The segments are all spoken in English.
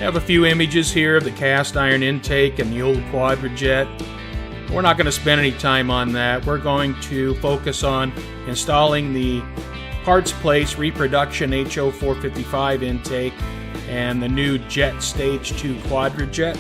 have a few images here of the cast iron intake and the old Quadrajet. We're not going to spend any time on that. We're going to focus on installing the parts place reproduction HO455 intake and the new Jet Stage 2 Quadrajet.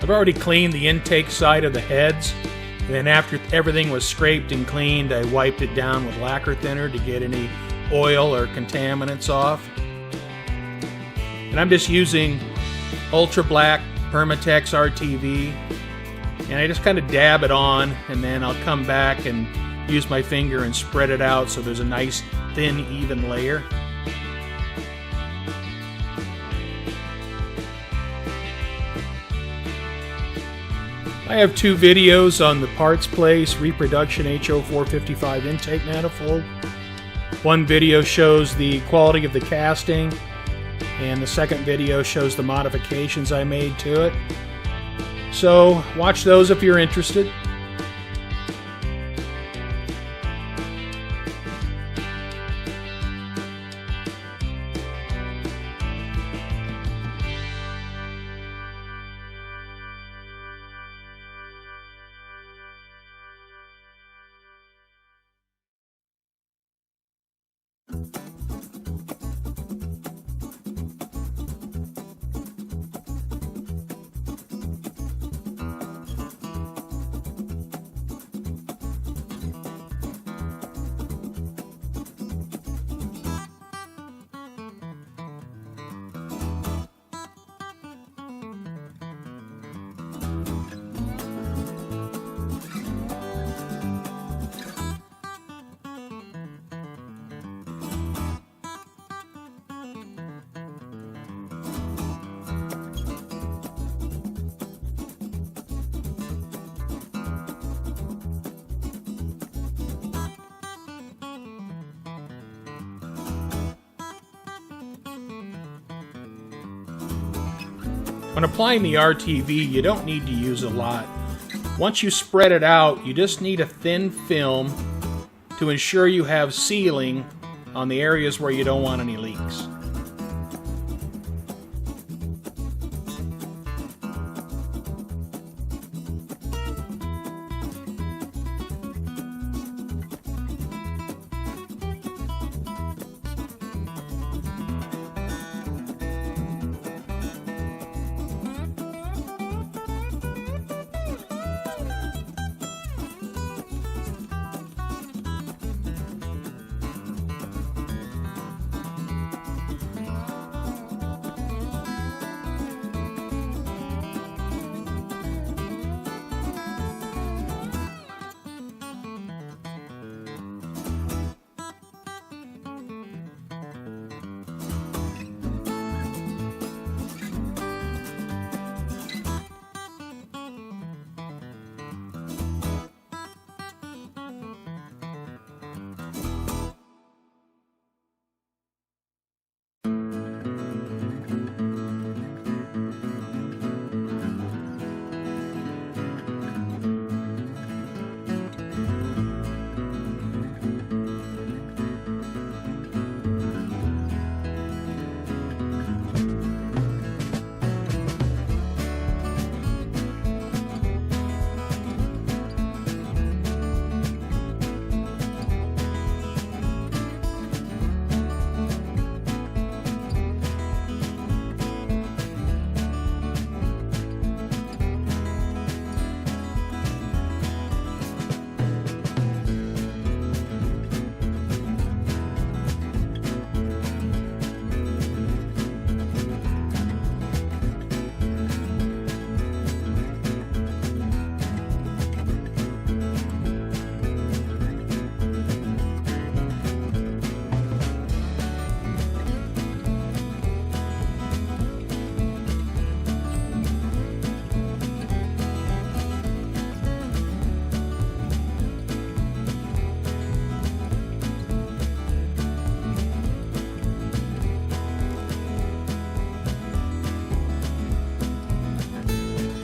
I've already cleaned the intake side of the heads, and then after everything was scraped and cleaned, I wiped it down with lacquer thinner to get any oil or contaminants off. And I'm just using ultra black Permatex RTV, and I just kind of dab it on, and then I'll come back and use my finger and spread it out so there's a nice thin even layer. I have two videos on the parts place reproduction HO455 intake manifold. One video shows the quality of the casting, and the second video shows the modifications I made to it. So watch those if you're interested. When applying the RTV, you don't need to use a lot. Once you spread it out, you just need a thin film to ensure you have sealing on the areas where you don't want any leaks.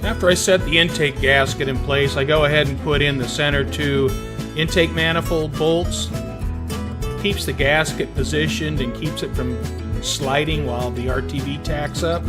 After I set the intake gasket in place, I go ahead and put in the center two intake manifold bolts. Keeps the gasket positioned and keeps it from sliding while the RTV tacks up.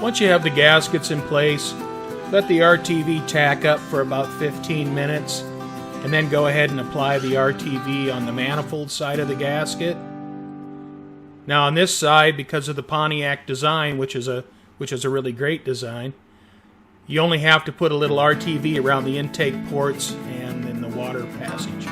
Once you have the gaskets in place, let the RTV tack up for about 15 minutes, and then go ahead and apply the RTV on the manifold side of the gasket. Now on this side, because of the Pontiac design, which is a really great design, you only have to put a little RTV around the intake ports and in the water passage.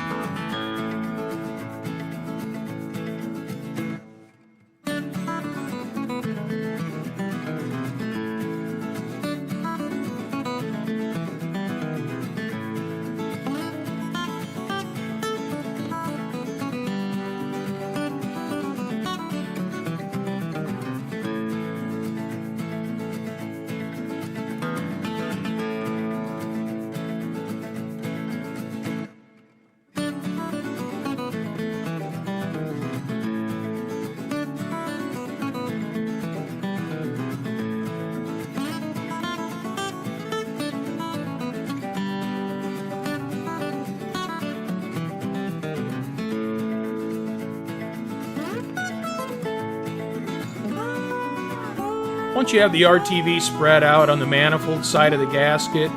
Once you have the RTV spread out on the manifold side of the gasket,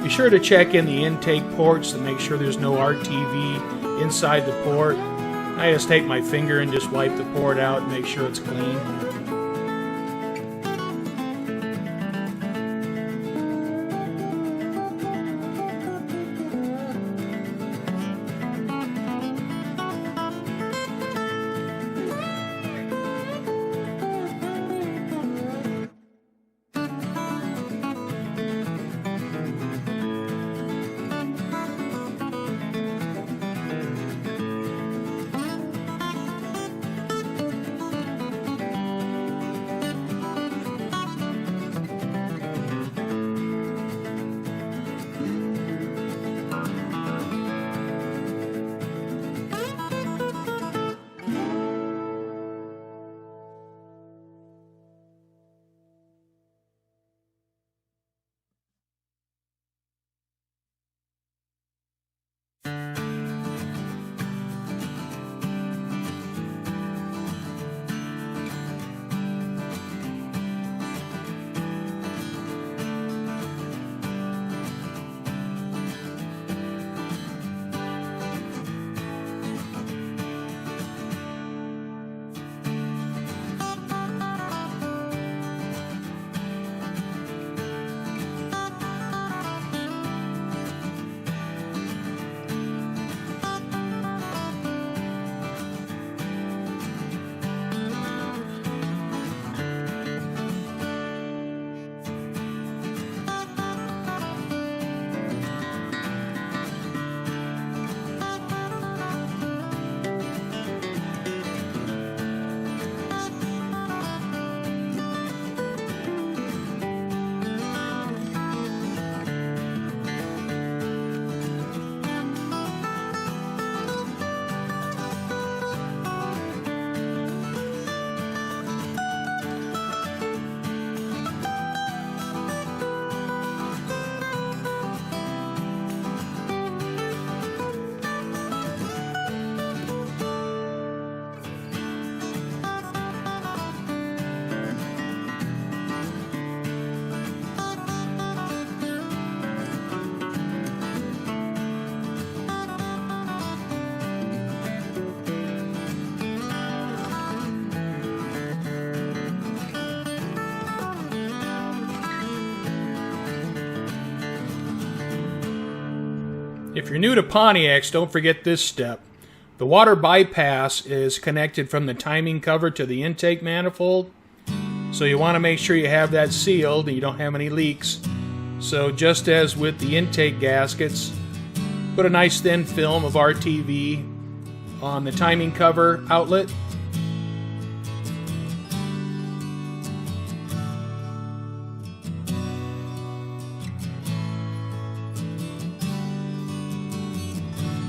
be sure to check in the intake ports to make sure there's no RTV inside the port. I just take my finger and just wipe the port out and make sure it's clean. If you're new to Pontiacs, don't forget this step. The water bypass is connected from the timing cover to the intake manifold. So you want to make sure you have that sealed and you don't have any leaks. So just as with the intake gaskets, put a nice thin film of RTV on the timing cover outlet.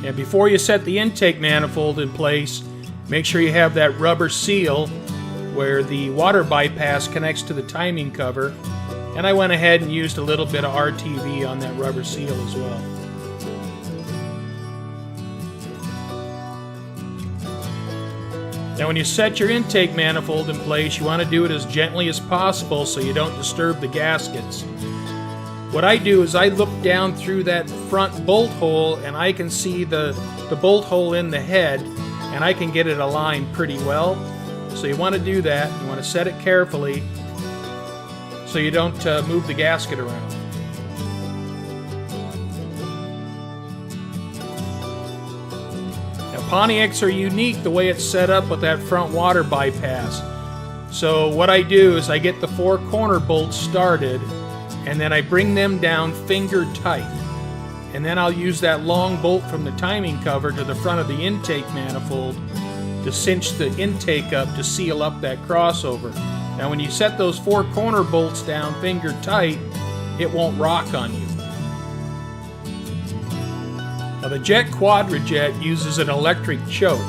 And before you set the intake manifold in place, make sure you have that rubber seal where the water bypass connects to the timing cover. And I went ahead and used a little bit of RTV on that rubber seal as well. Now when you set your intake manifold in place, you want to do it as gently as possible so you don't disturb the gaskets. What I do is I look down through that front bolt hole and I can see the bolt hole in the head, and I can get it aligned pretty well. So you want to do that. You want to set it carefully so you don't move the gasket around. Now Pontiacs are unique the way it's set up with that front water bypass. So what I do is I get the 4 corner bolts started, and then I bring them down finger tight. And then I'll use that long bolt from the timing cover to the front of the intake manifold to cinch the intake up to seal up that crossover. Now when you set those 4 corner bolts down finger tight, it won't rock on you. Now the Jet Quadrajet uses an electric choke,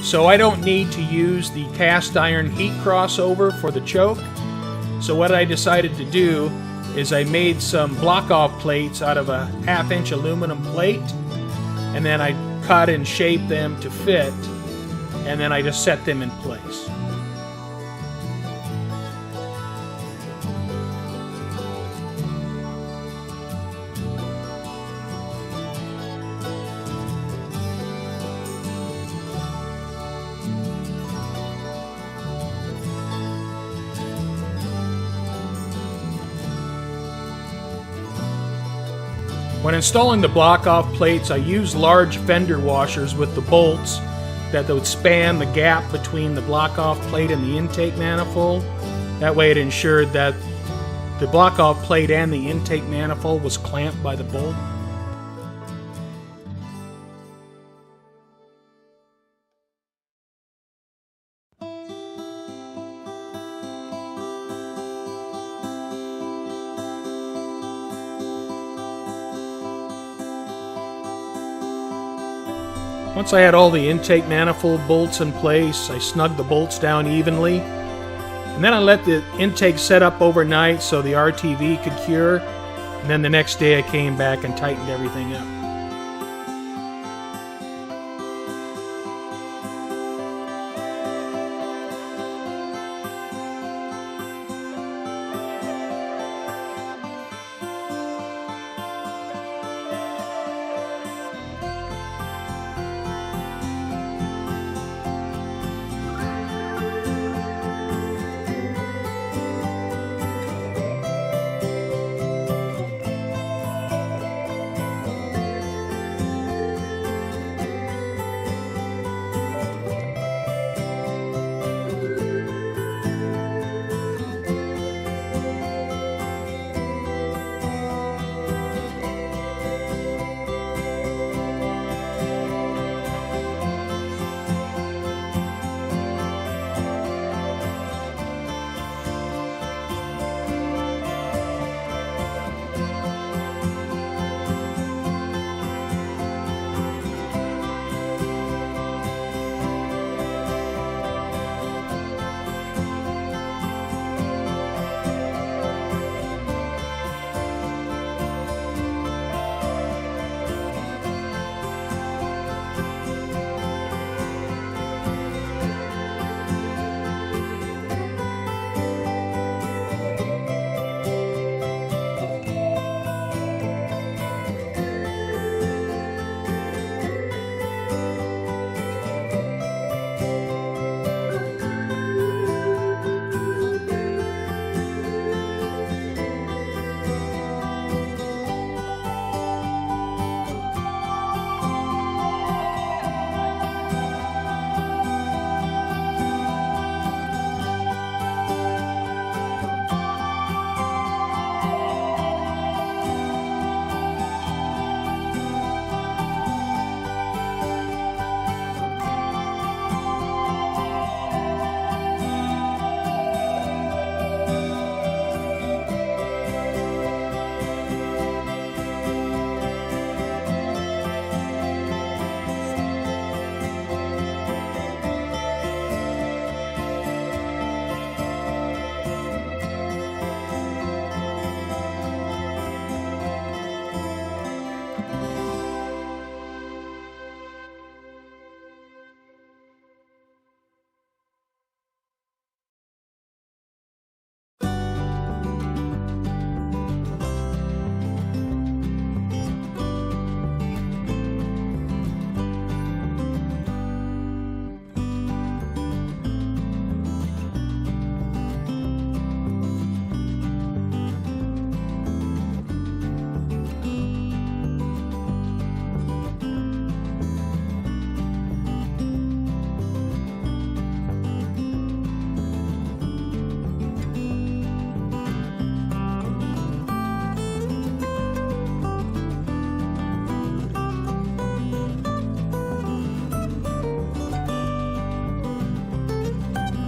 so I don't need to use the cast iron heat crossover for the choke. So what I decided to do is I made some block-off plates out of a 1/2 inch aluminum plate, and then I cut and shaped them to fit, and then I just set them in place. When installing the block-off plates, I use large fender washers with the bolts that would span the gap between the block-off plate and the intake manifold. That way it ensured that the block-off plate and the intake manifold was clamped by the bolt. Once I had all the intake manifold bolts in place, I snugged the bolts down evenly, and then I let the intake set up overnight so the RTV could cure, and then the next day I came back and tightened everything up.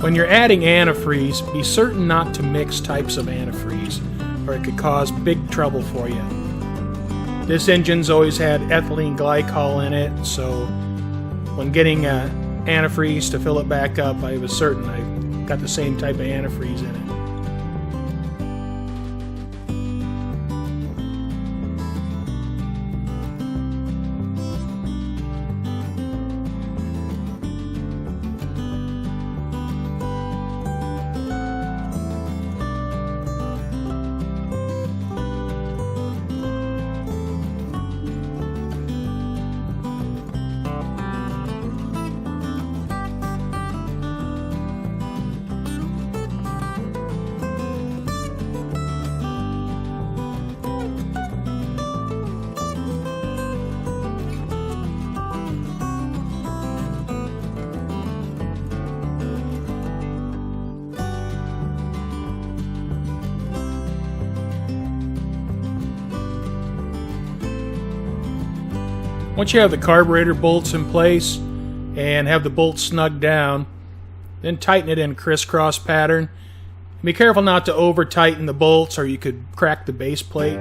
When you're adding antifreeze, be certain not to mix types of antifreeze, or it could cause big trouble for you. This engine's always had ethylene glycol in it, so when getting antifreeze to fill it back up, I was certain I got the same type of antifreeze in it. Once you have the carburetor bolts in place and have the bolts snugged down, then tighten it in a crisscross pattern. Be careful not to over tighten the bolts or you could crack the base plate.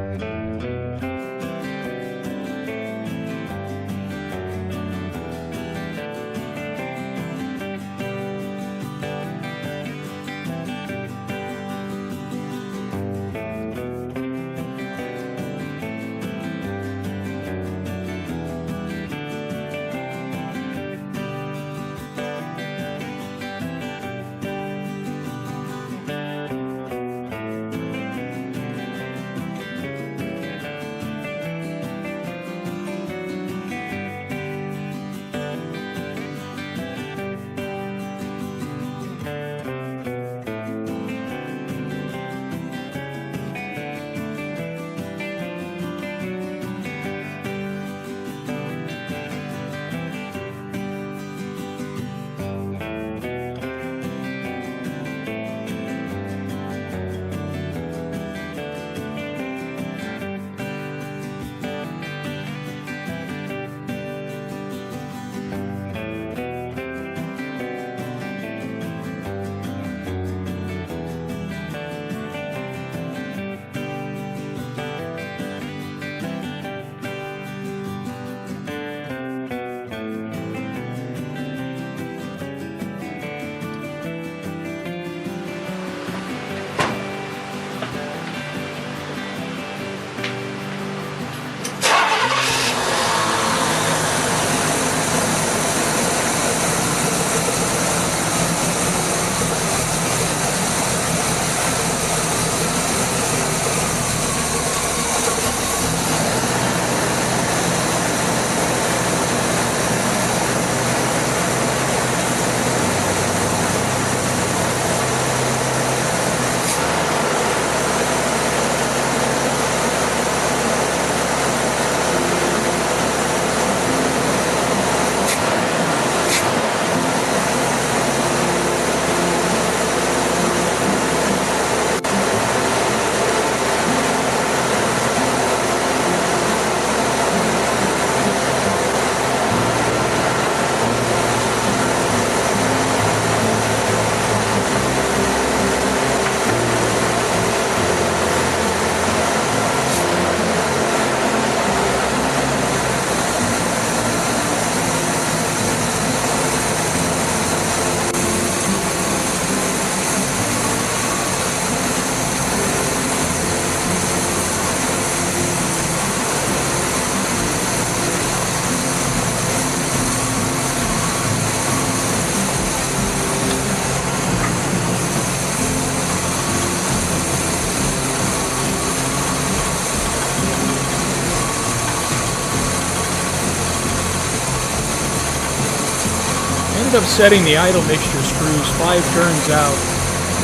Ended up setting the idle mixture screws 5 turns out.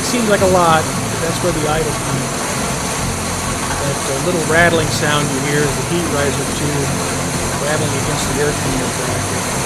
It seems like a lot, but that's where the idle comes in. That little rattling sound you hear is the heat riser tube rattling against the air cleaner bracket.